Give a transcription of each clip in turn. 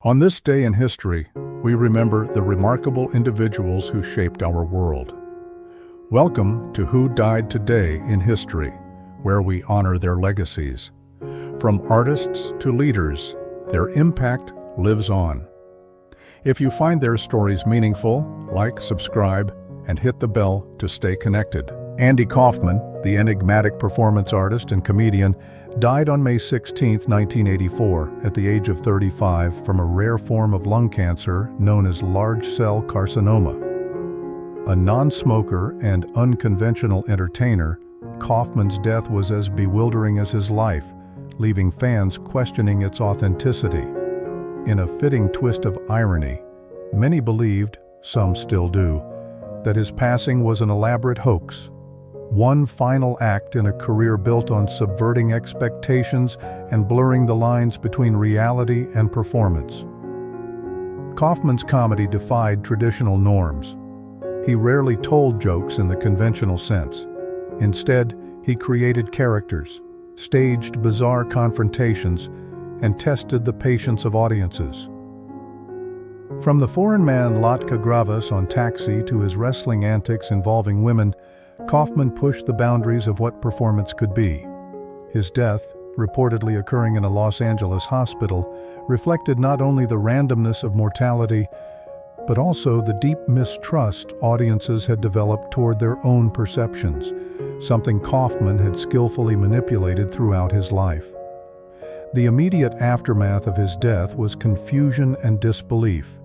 On this day in history, we remember the remarkable individuals who shaped our world. Welcome to Who Died Today in History, where we honor their legacies. From artists to leaders, their impact lives on. If you find their stories meaningful, like, subscribe, and hit the bell to stay connected. Andy Kaufman, the enigmatic performance artist and comedian, died on May 16, 1984, at the age of 35 from a rare form of lung cancer known as large cell carcinoma. A non-smoker and unconventional entertainer, Kaufman's death was as bewildering as his life, leaving fans questioning its authenticity. In a fitting twist of irony, many believed, some still do, that his passing was an elaborate hoax, one final act in a career built on subverting expectations and blurring the lines between reality and performance. Kaufman's comedy defied traditional norms. He rarely told jokes in the conventional sense. Instead, he created characters, staged bizarre confrontations, and tested the patience of audiences. From the foreign man Latka Gravas on Taxi to his wrestling antics involving women, Kaufman pushed the boundaries of what performance could be. His death, reportedly occurring in a Los Angeles hospital, reflected not only the randomness of mortality, but also the deep mistrust audiences had developed toward their own perceptions, something Kaufman had skillfully manipulated throughout his life. The immediate aftermath of his death was confusion and disbelief.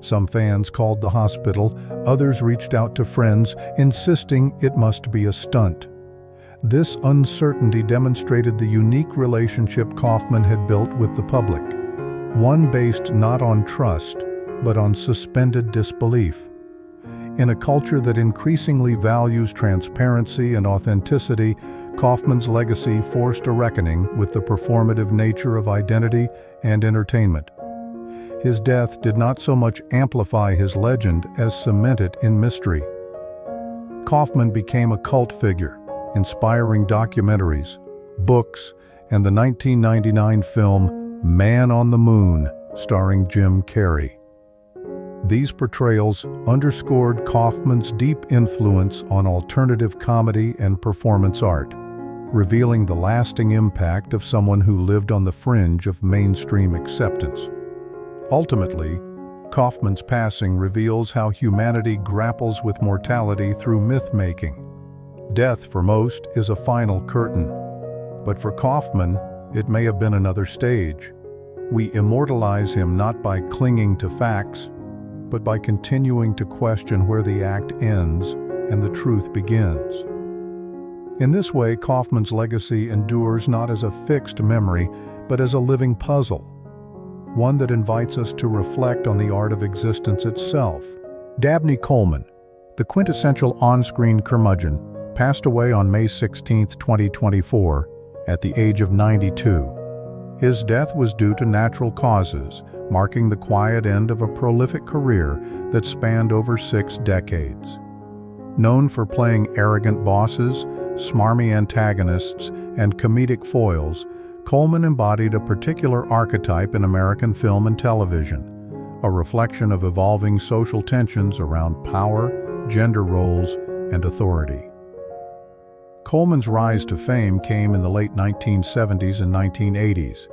Some fans called the hospital, others reached out to friends, insisting it must be a stunt. This uncertainty demonstrated the unique relationship Kaufman had built with the public, one based not on trust, but on suspended disbelief. In a culture that increasingly values transparency and authenticity, Kaufman's legacy forced a reckoning with the performative nature of identity and entertainment. His death did not so much amplify his legend as cement it in mystery. Kaufman became a cult figure, inspiring documentaries, books, and the 1999 film Man on the Moon, starring Jim Carrey. These portrayals underscored Kaufman's deep influence on alternative comedy and performance art, revealing the lasting impact of someone who lived on the fringe of mainstream acceptance. Ultimately, Kaufman's passing reveals how humanity grapples with mortality through myth-making. Death, for most, is a final curtain, but for Kaufman, it may have been another stage. We immortalize him not by clinging to facts, but by continuing to question where the act ends and the truth begins. In this way, Kaufman's legacy endures not as a fixed memory, but as a living puzzle, one that invites us to reflect on the art of existence itself. Dabney Coleman, the quintessential on-screen curmudgeon, passed away on May 16, 2024, at the age of 92. His death was due to natural causes, marking the quiet end of a prolific career that spanned over 6 decades. Known for playing arrogant bosses, smarmy antagonists, and comedic foils, Coleman embodied a particular archetype in American film and television, a reflection of evolving social tensions around power, gender roles, and authority. Coleman's rise to fame came in the late 1970s and 1980s,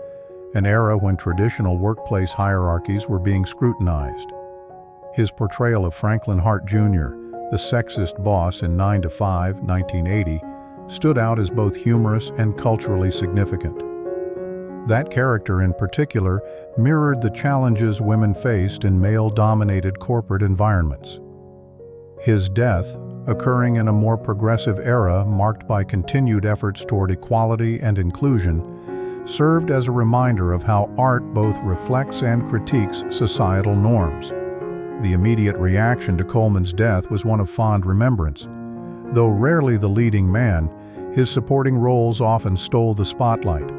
an era when traditional workplace hierarchies were being scrutinized. His portrayal of Franklin Hart Jr., the sexist boss in 9 to 5, 1980, stood out as both humorous and culturally significant. That character in particular mirrored the challenges women faced in male-dominated corporate environments. His death, occurring in a more progressive era marked by continued efforts toward equality and inclusion, served as a reminder of how art both reflects and critiques societal norms. The immediate reaction to Coleman's death was one of fond remembrance. Though rarely the leading man, his supporting roles often stole the spotlight.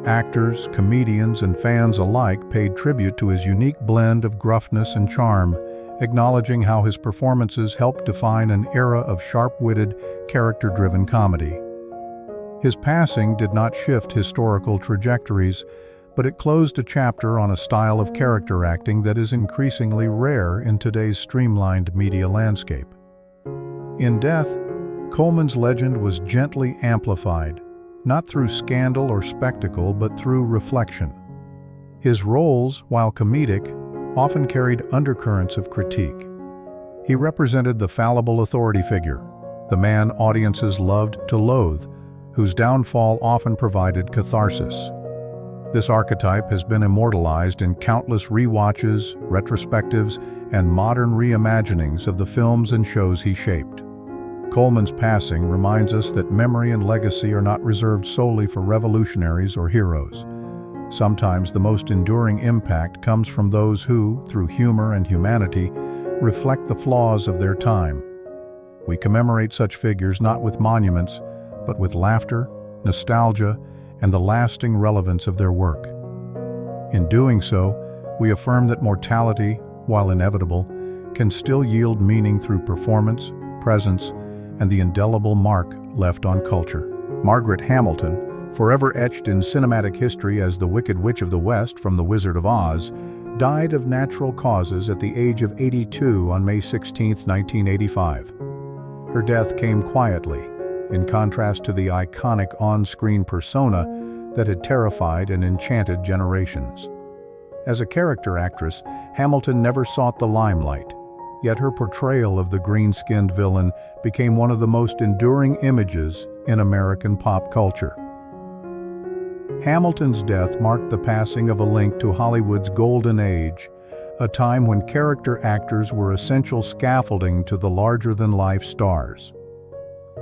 Actors, comedians, and fans alike paid tribute to his unique blend of gruffness and charm, acknowledging how his performances helped define an era of sharp-witted, character-driven comedy. His passing did not shift historical trajectories, but it closed a chapter on a style of character acting that is increasingly rare in today's streamlined media landscape. In death, Coleman's legend was gently amplified, not through scandal or spectacle, but through reflection. His roles, while comedic, often carried undercurrents of critique. He represented the fallible authority figure, the man audiences loved to loathe, whose downfall often provided catharsis. This archetype has been immortalized in countless rewatches, retrospectives, and modern reimaginings of the films and shows he shaped. Coleman's passing reminds us that memory and legacy are not reserved solely for revolutionaries or heroes. Sometimes the most enduring impact comes from those who, through humor and humanity, reflect the flaws of their time. We commemorate such figures not with monuments, but with laughter, nostalgia, and the lasting relevance of their work. In doing so, we affirm that mortality, while inevitable, can still yield meaning through performance, presence, and the indelible mark left on culture. Margaret Hamilton, forever etched in cinematic history as the Wicked Witch of the West from The Wizard of Oz, died of natural causes at the age of 82 on May 16, 1985. Her death came quietly, in contrast to the iconic on-screen persona that had terrified and enchanted generations. As a character actress, Hamilton never sought the limelight, yet her portrayal of the green-skinned villain became one of the most enduring images in American pop culture. Hamilton's death marked the passing of a link to Hollywood's golden age, a time when character actors were essential scaffolding to the larger-than-life stars.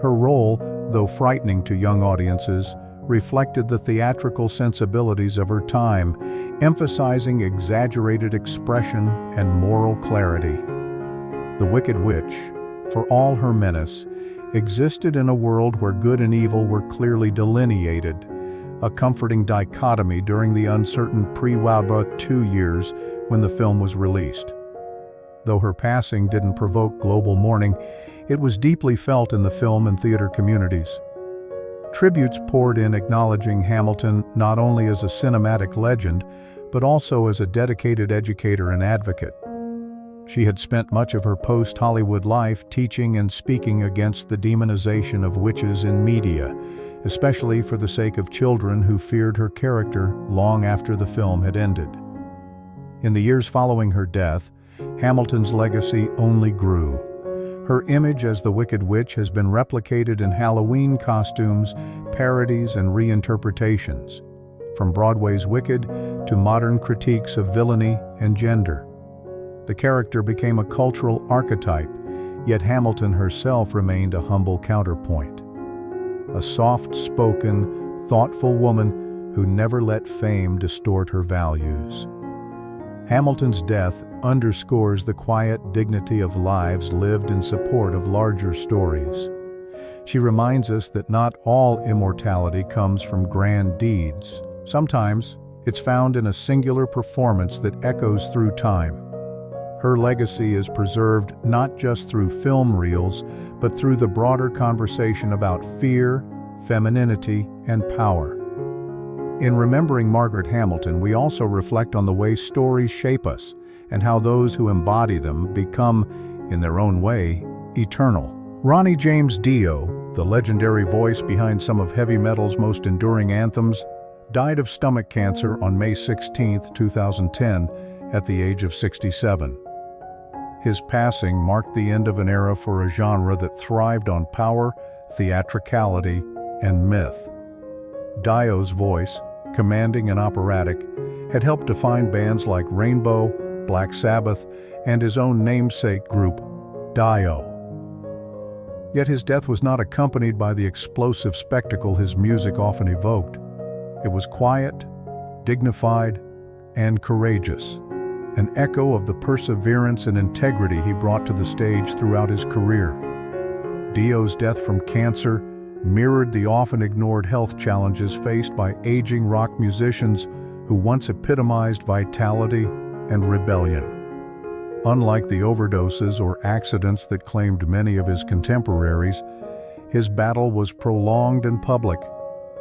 Her role, though frightening to young audiences, reflected the theatrical sensibilities of her time, emphasizing exaggerated expression and moral clarity. The Wicked Witch, for all her menace, existed in a world where good and evil were clearly delineated, a comforting dichotomy during the uncertain pre-World War II years when the film was released. Though her passing didn't provoke global mourning, it was deeply felt in the film and theater communities. Tributes poured in acknowledging Hamilton not only as a cinematic legend, but also as a dedicated educator and advocate. She had spent much of her post-Hollywood life teaching and speaking against the demonization of witches in media, especially for the sake of children who feared her character long after the film had ended. In the years following her death, Hamilton's legacy only grew. Her image as the Wicked Witch has been replicated in Halloween costumes, parodies, and reinterpretations, from Broadway's Wicked to modern critiques of villainy and gender. The character became a cultural archetype, yet Hamilton herself remained a humble counterpoint. A soft-spoken, thoughtful woman who never let fame distort her values. Hamilton's death underscores the quiet dignity of lives lived in support of larger stories. She reminds us that not all immortality comes from grand deeds. Sometimes, it's found in a singular performance that echoes through time. Her legacy is preserved not just through film reels, but through the broader conversation about fear, femininity, and power. In remembering Margaret Hamilton, we also reflect on the way stories shape us and how those who embody them become, in their own way, eternal. Ronnie James Dio, the legendary voice behind some of heavy metal's most enduring anthems, died of stomach cancer on May 16, 2010, at the age of 67. His passing marked the end of an era for a genre that thrived on power, theatricality, and myth. Dio's voice, commanding and operatic, had helped define bands like Rainbow, Black Sabbath, and his own namesake group, Dio. Yet his death was not accompanied by the explosive spectacle his music often evoked. It was quiet, dignified, and courageous, an echo of the perseverance and integrity he brought to the stage throughout his career. Dio's death from cancer mirrored the often ignored health challenges faced by aging rock musicians who once epitomized vitality and rebellion. Unlike the overdoses or accidents that claimed many of his contemporaries, his battle was prolonged and public,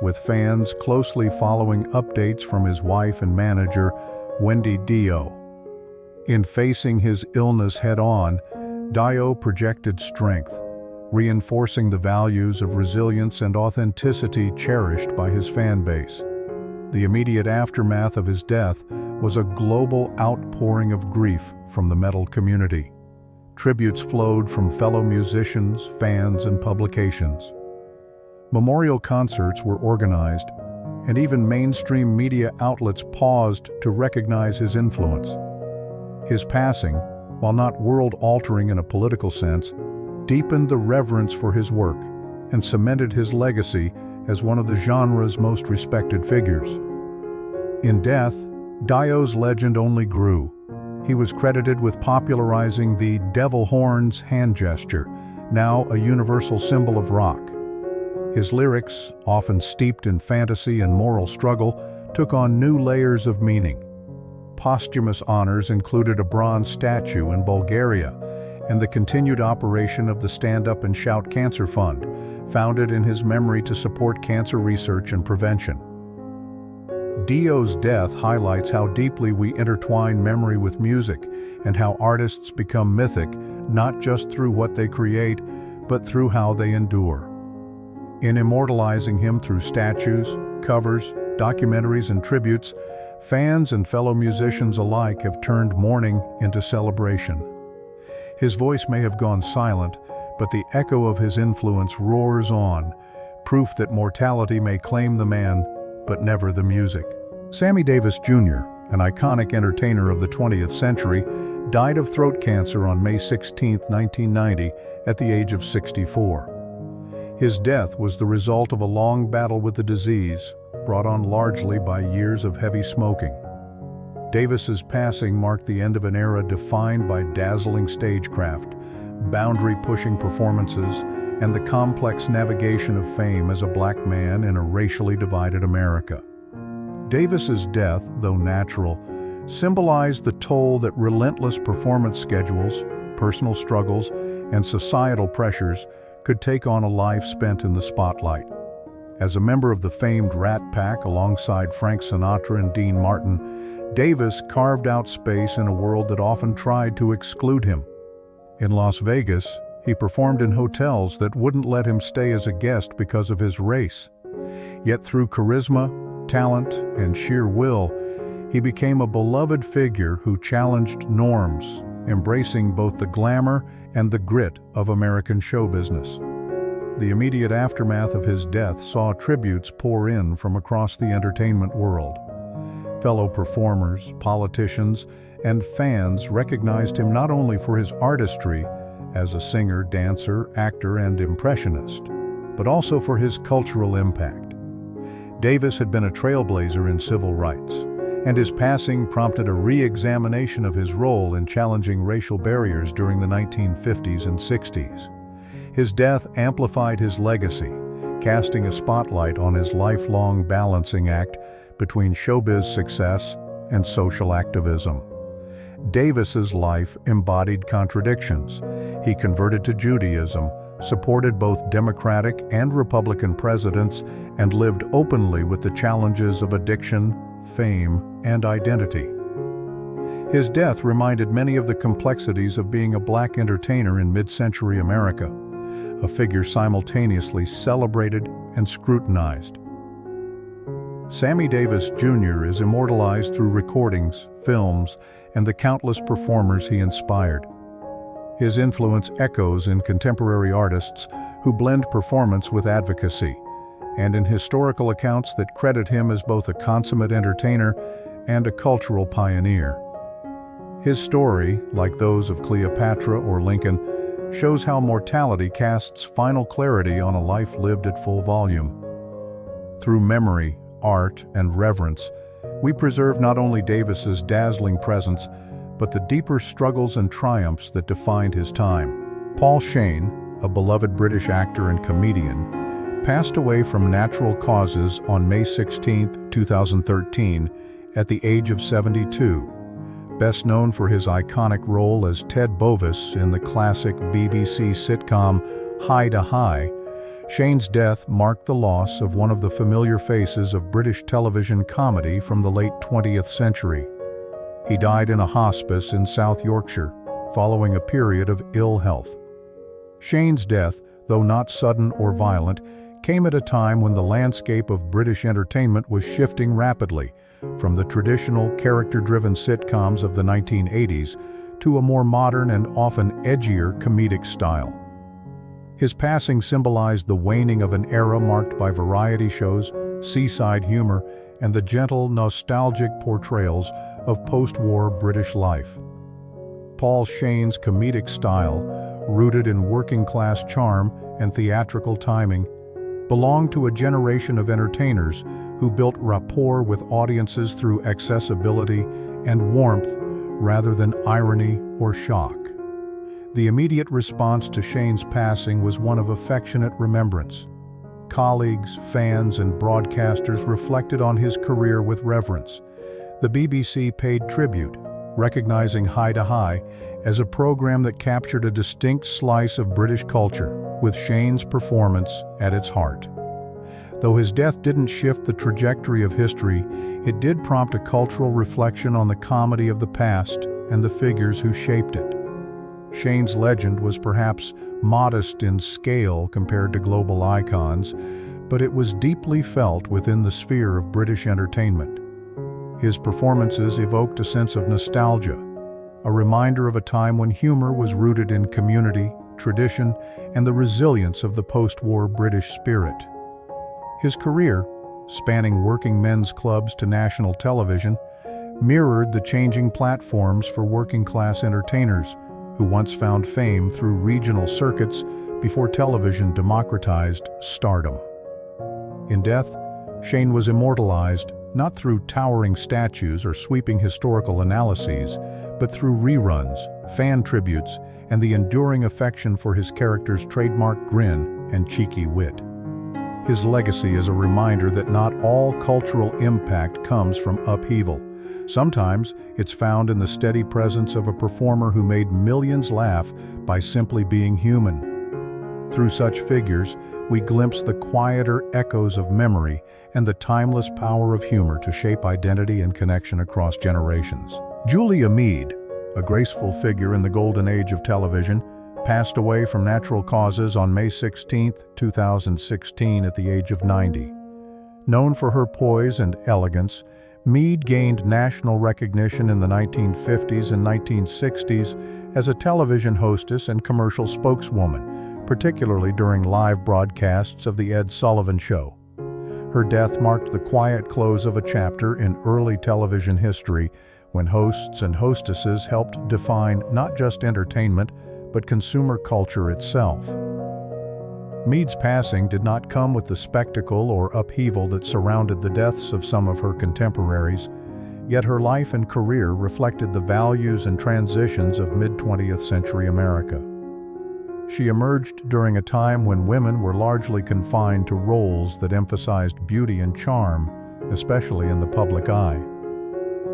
with fans closely following updates from his wife and manager, Wendy Dio. In facing his illness head-on, Dio projected strength, reinforcing the values of resilience and authenticity cherished by his fan base. The immediate aftermath of his death was a global outpouring of grief from the metal community. Tributes flowed from fellow musicians, fans, and publications. Memorial concerts were organized, and even mainstream media outlets paused to recognize his influence. His passing, while not world-altering in a political sense, deepened the reverence for his work and cemented his legacy as one of the genre's most respected figures. In death, Dio's legend only grew. He was credited with popularizing the devil horns hand gesture, now a universal symbol of rock. His lyrics, often steeped in fantasy and moral struggle, took on new layers of meaning. Posthumous honors included a bronze statue in Bulgaria and the continued operation of the Stand Up and Shout Cancer Fund, founded in his memory to support cancer research and prevention. Dio's death highlights how deeply we intertwine memory with music and how artists become mythic not just through what they create, but through how they endure. In immortalizing him through statues, covers, documentaries, and tributes, fans and fellow musicians alike have turned mourning into celebration. His voice may have gone silent, but the echo of his influence roars on, proof that mortality may claim the man, but never the music. Sammy Davis Jr., an iconic entertainer of the 20th century, died of throat cancer on May 16, 1990, at the age of 64. His death was the result of a long battle with the disease, brought on largely by years of heavy smoking. Davis's passing marked the end of an era defined by dazzling stagecraft, boundary-pushing performances, and the complex navigation of fame as a black man in a racially divided America. Davis's death, though natural, symbolized the toll that relentless performance schedules, personal struggles, and societal pressures could take on a life spent in the spotlight. As a member of the famed Rat Pack alongside Frank Sinatra and Dean Martin, Davis carved out space in a world that often tried to exclude him. In Las Vegas, he performed in hotels that wouldn't let him stay as a guest because of his race. Yet through charisma, talent, and sheer will, he became a beloved figure who challenged norms, embracing both the glamour and the grit of American show business. The immediate aftermath of his death saw tributes pour in from across the entertainment world. Fellow performers, politicians, and fans recognized him not only for his artistry as a singer, dancer, actor, and impressionist, but also for his cultural impact. Davis had been a trailblazer in civil rights, and his passing prompted a re-examination of his role in challenging racial barriers during the 1950s and 60s. His death amplified his legacy, casting a spotlight on his lifelong balancing act between showbiz success and social activism. Davis's life embodied contradictions. He converted to Judaism, supported both Democratic and Republican presidents, and lived openly with the challenges of addiction, fame, and identity. His death reminded many of the complexities of being a black entertainer in mid-century America, a figure simultaneously celebrated and scrutinized. Sammy Davis Jr. is immortalized through recordings, films, and the countless performers he inspired. His influence echoes in contemporary artists who blend performance with advocacy, and in historical accounts that credit him as both a consummate entertainer and a cultural pioneer. His story, like those of Cleopatra or Lincoln, shows how mortality casts final clarity on a life lived at full volume. Through memory, art, and reverence, we preserve not only Davis's dazzling presence, but the deeper struggles and triumphs that defined his time. Paul Shane, a beloved British actor and comedian, passed away from natural causes on May 16, 2013, at the age of 72. Best known for his iconic role as Ted Bovis in the classic BBC sitcom High to High, Shane's death marked the loss of one of the familiar faces of British television comedy from the late 20th century. He died in a hospice in South Yorkshire, following a period of ill health. Shane's death, though not sudden or violent, came at a time when the landscape of British entertainment was shifting rapidly, from the traditional character-driven sitcoms of the 1980s to a more modern and often edgier comedic style. His passing symbolized the waning of an era marked by variety shows, seaside humor, and the gentle, nostalgic portrayals of post-war British life. Paul Shane's comedic style, rooted in working-class charm and theatrical timing, belonged to a generation of entertainers who built rapport with audiences through accessibility and warmth rather than irony or shock. The immediate response to Shane's passing was one of affectionate remembrance. Colleagues, fans, and broadcasters reflected on his career with reverence. The BBC paid tribute, recognizing High to High as a program that captured a distinct slice of British culture, with Shane's performance at its heart. Though his death didn't shift the trajectory of history, it did prompt a cultural reflection on the comedy of the past and the figures who shaped it. Shane's legend was perhaps modest in scale compared to global icons, but it was deeply felt within the sphere of British entertainment. His performances evoked a sense of nostalgia, a reminder of a time when humor was rooted in community, tradition, and the resilience of the post-war British spirit. His career, spanning working men's clubs to national television, mirrored the changing platforms for working-class entertainers who once found fame through regional circuits before television democratized stardom. In death, Shane was immortalized not through towering statues or sweeping historical analyses, but through reruns, fan tributes, and the enduring affection for his character's trademark grin and cheeky wit. His legacy is a reminder that not all cultural impact comes from upheaval. Sometimes it's found in the steady presence of a performer who made millions laugh by simply being human. Through such figures, we glimpse the quieter echoes of memory and the timeless power of humor to shape identity and connection across generations. Julia Meade, a graceful figure in the golden age of television, passed away from natural causes on May 16, 2016 at the age of 90. Known for her poise and elegance, Meade gained national recognition in the 1950s and 1960s as a television hostess and commercial spokeswoman, particularly during live broadcasts of The Ed Sullivan Show. Her death marked the quiet close of a chapter in early television history when hosts and hostesses helped define not just entertainment, but consumer culture itself. Meade's passing did not come with the spectacle or upheaval that surrounded the deaths of some of her contemporaries, yet her life and career reflected the values and transitions of mid-20th century America. She emerged during a time when women were largely confined to roles that emphasized beauty and charm, especially in the public eye.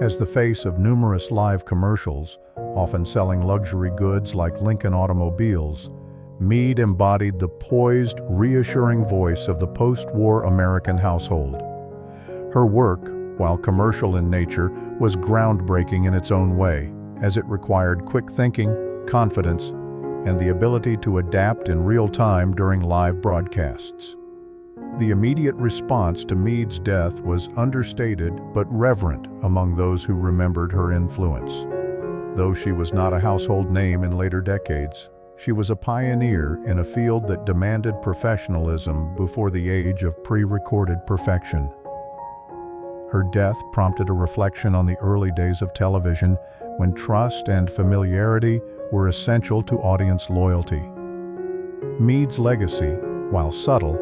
As the face of numerous live commercials, often selling luxury goods like Lincoln automobiles, Meade embodied the poised, reassuring voice of the post-war American household. Her work, while commercial in nature, was groundbreaking in its own way, as it required quick thinking, confidence, and the ability to adapt in real time during live broadcasts. The immediate response to Meade's death was understated but reverent among those who remembered her influence. Though she was not a household name in later decades, she was a pioneer in a field that demanded professionalism before the age of pre-recorded perfection. Her death prompted a reflection on the early days of television, when trust and familiarity were essential to audience loyalty. Meade's legacy, while subtle,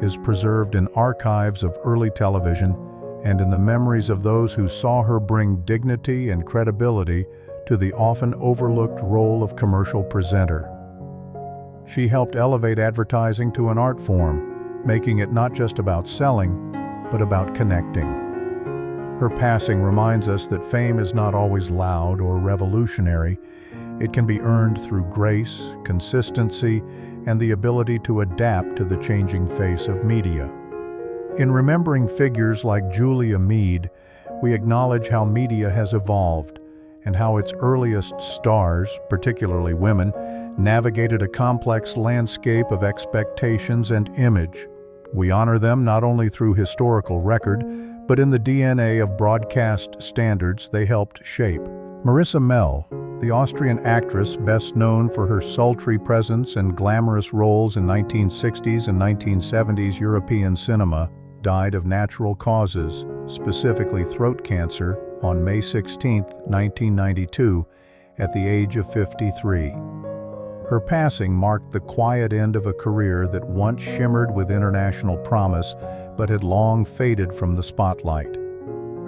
is preserved in archives of early television and in the memories of those who saw her bring dignity and credibility to the often overlooked role of commercial presenter. She helped elevate advertising to an art form, making it not just about selling, but about connecting. Her passing reminds us that fame is not always loud or revolutionary, It can be earned through grace, consistency, and the ability to adapt to the changing face of media. In remembering figures like Julia Meade, we acknowledge how media has evolved and how its earliest stars, particularly women, navigated a complex landscape of expectations and image. We honor them not only through historical record, but in the DNA of broadcast standards they helped shape. Marisa Mell, the Austrian actress best known for her sultry presence and glamorous roles in 1960s and 1970s European cinema, died of natural causes, specifically throat cancer, on May 16, 1992, at the age of 53. Her passing marked the quiet end of a career that once shimmered with international promise, but had long faded from the spotlight.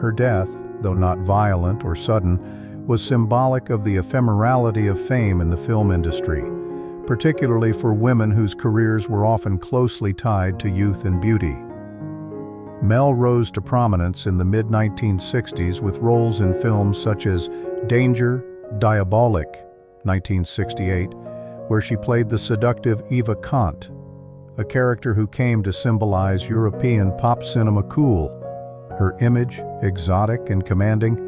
Her death, though not violent or sudden, was symbolic of the ephemerality of fame in the film industry, particularly for women whose careers were often closely tied to youth and beauty. Mell rose to prominence in the mid-1960s with roles in films such as Danger, Diabolik, 1968, where she played the seductive Eva Kant, a character who came to symbolize European pop cinema cool. Her image, exotic and commanding,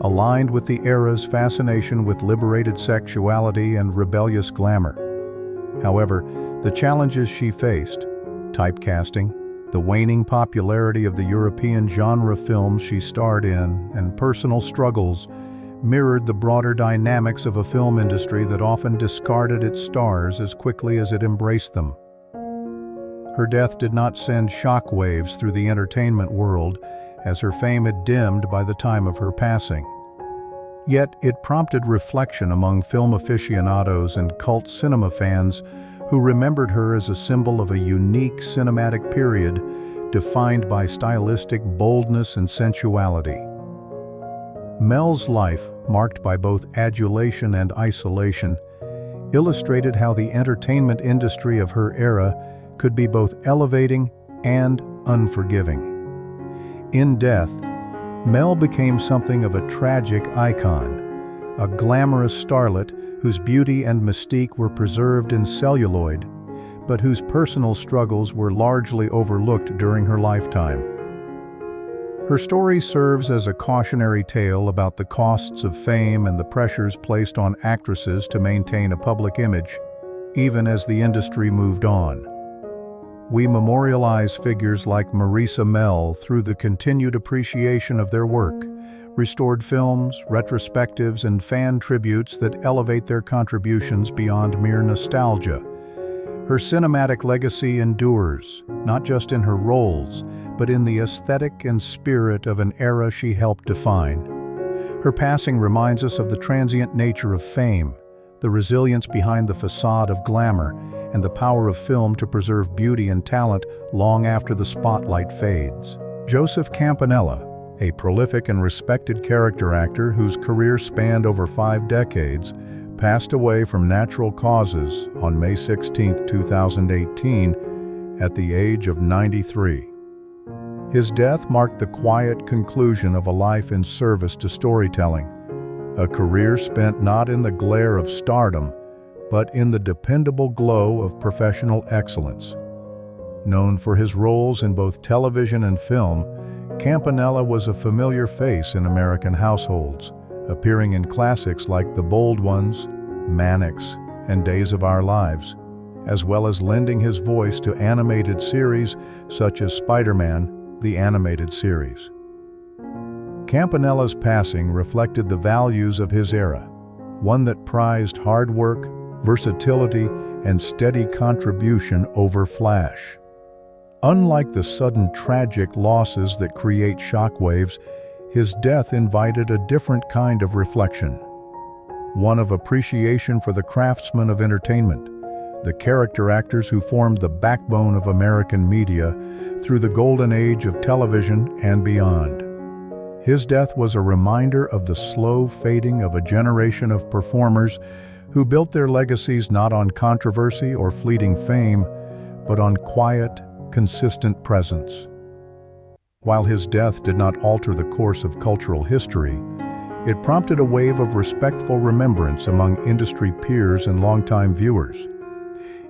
aligned with the era's fascination with liberated sexuality and rebellious glamour. However, the challenges she faced, typecasting, the waning popularity of the European genre films she starred in, and personal struggles, mirrored the broader dynamics of a film industry that often discarded its stars as quickly as it embraced them. Her death did not send shockwaves through the entertainment world, as her fame had dimmed by the time of her passing. Yet it prompted reflection among film aficionados and cult cinema fans who remembered her as a symbol of a unique cinematic period defined by stylistic boldness and sensuality. Mell's life, marked by both adulation and isolation, illustrated how the entertainment industry of her era could be both elevating and unforgiving. In death, Mell became something of a tragic icon, a glamorous starlet whose beauty and mystique were preserved in celluloid, but whose personal struggles were largely overlooked during her lifetime. Her story serves as a cautionary tale about the costs of fame and the pressures placed on actresses to maintain a public image, even as the industry moved on. We memorialize figures like Marisa Mell through the continued appreciation of their work, restored films, retrospectives, and fan tributes that elevate their contributions beyond mere nostalgia. Her cinematic legacy endures, not just in her roles, but in the aesthetic and spirit of an era she helped define. Her passing reminds us of the transient nature of fame, the resilience behind the facade of glamour, and the power of film to preserve beauty and talent long after the spotlight fades. Joseph Campanella, a prolific and respected character actor whose career spanned over 5 decades, passed away from natural causes on May 16, 2018, at the age of 93. His death marked the quiet conclusion of a life in service to storytelling, a career spent not in the glare of stardom, but in the dependable glow of professional excellence. Known for his roles in both television and film, Campanella was a familiar face in American households, appearing in classics like The Bold Ones, Mannix, and Days of Our Lives, as well as lending his voice to animated series such as Spider-Man, the animated series. Campanella's passing reflected the values of his era, one that prized hard work, versatility, and steady contribution over flash. Unlike the sudden tragic losses that create shockwaves, his death invited a different kind of reflection, one of appreciation for the craftsmen of entertainment, the character actors who formed the backbone of American media through the golden age of television and beyond. His death was a reminder of the slow fading of a generation of performers who built their legacies not on controversy or fleeting fame, but on quiet, consistent presence. While his death did not alter the course of cultural history, It prompted a wave of respectful remembrance among industry peers and longtime viewers.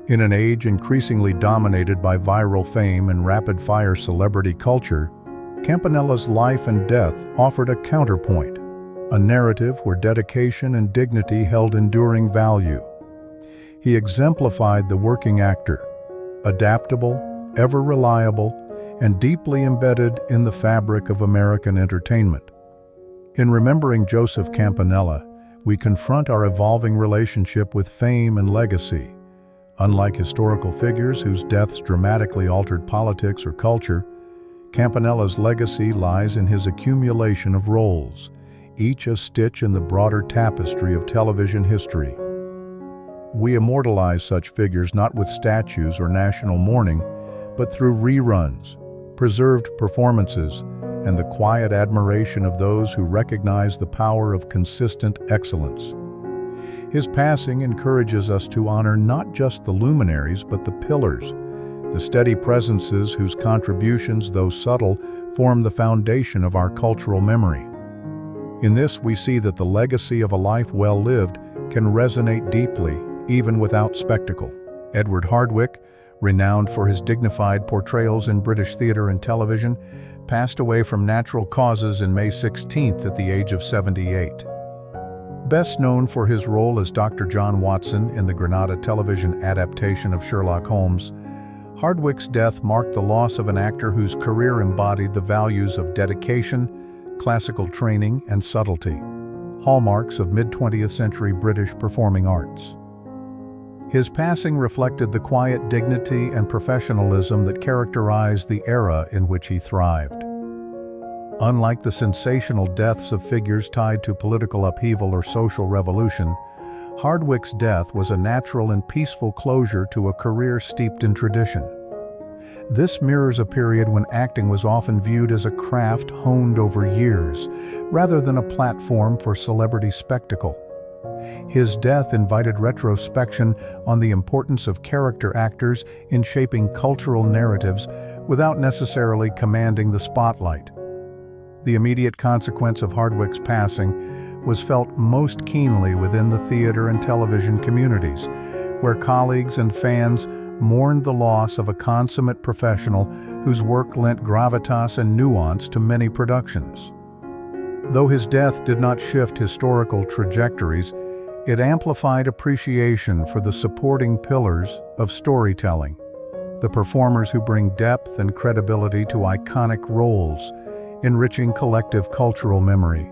In an age increasingly dominated by viral fame and rapid-fire celebrity culture, Campanella's life and death offered a counterpoint, a narrative where dedication and dignity held enduring value. He exemplified the working actor, adaptable, ever reliable, and deeply embedded in the fabric of American entertainment. In remembering Joseph Campanella, we confront our evolving relationship with fame and legacy. Unlike historical figures whose deaths dramatically altered politics or culture, Campanella's legacy lies in his accumulation of roles, each a stitch in the broader tapestry of television history. We immortalize such figures not with statues or national mourning, but through reruns, preserved performances, and the quiet admiration of those who recognize the power of consistent excellence. His passing encourages us to honor not just the luminaries but the pillars, the steady presences whose contributions, though subtle, form the foundation of our cultural memory. In this, we see that the legacy of a life well lived can resonate deeply, even without spectacle. Edward Hardwicke, renowned for his dignified portrayals in British theatre and television, passed away from natural causes on May 16th at the age of 78. Best known for his role as Dr. John Watson in the Granada television adaptation of Sherlock Holmes, Hardwicke's death marked the loss of an actor whose career embodied the values of dedication, classical training, and subtlety, hallmarks of mid-20th century British performing arts. His passing reflected the quiet dignity and professionalism that characterized the era in which he thrived. Unlike the sensational deaths of figures tied to political upheaval or social revolution, Hardwicke's death was a natural and peaceful closure to a career steeped in tradition. This mirrors a period when acting was often viewed as a craft honed over years, rather than a platform for celebrity spectacle. His death invited retrospection on the importance of character actors in shaping cultural narratives without necessarily commanding the spotlight. The immediate consequence of Hardwicke's passing was felt most keenly within the theater and television communities, where colleagues and fans mourned the loss of a consummate professional whose work lent gravitas and nuance to many productions. Though his death did not shift historical trajectories, it amplified appreciation for the supporting pillars of storytelling, the performers who bring depth and credibility to iconic roles, enriching collective cultural memory.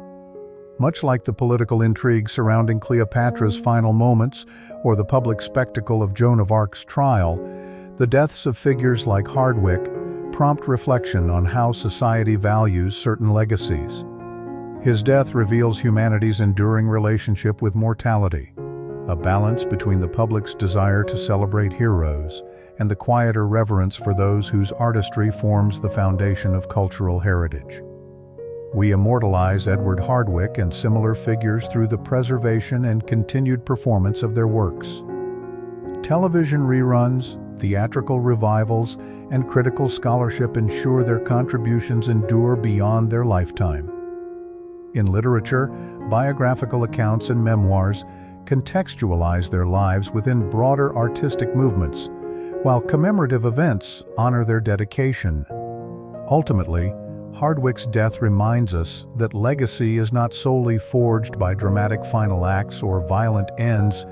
Much like the political intrigue surrounding Cleopatra's final moments or the public spectacle of Joan of Arc's trial, the deaths of figures like Hardwicke prompt reflection on how society values certain legacies. His death reveals humanity's enduring relationship with mortality, a balance between the public's desire to celebrate heroes and the quieter reverence for those whose artistry forms the foundation of cultural heritage. We immortalize Edward Hardwicke and similar figures through the preservation and continued performance of their works. Television reruns, theatrical revivals, and critical scholarship ensure their contributions endure beyond their lifetime. In literature, biographical accounts and memoirs contextualize their lives within broader artistic movements, while commemorative events honor their dedication. Ultimately, Hardwicke's death reminds us that legacy is not solely forged by dramatic final acts or violent ends,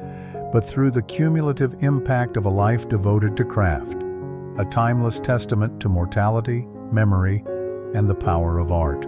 but through the cumulative impact of a life devoted to craft, a timeless testament to mortality, memory, and the power of art.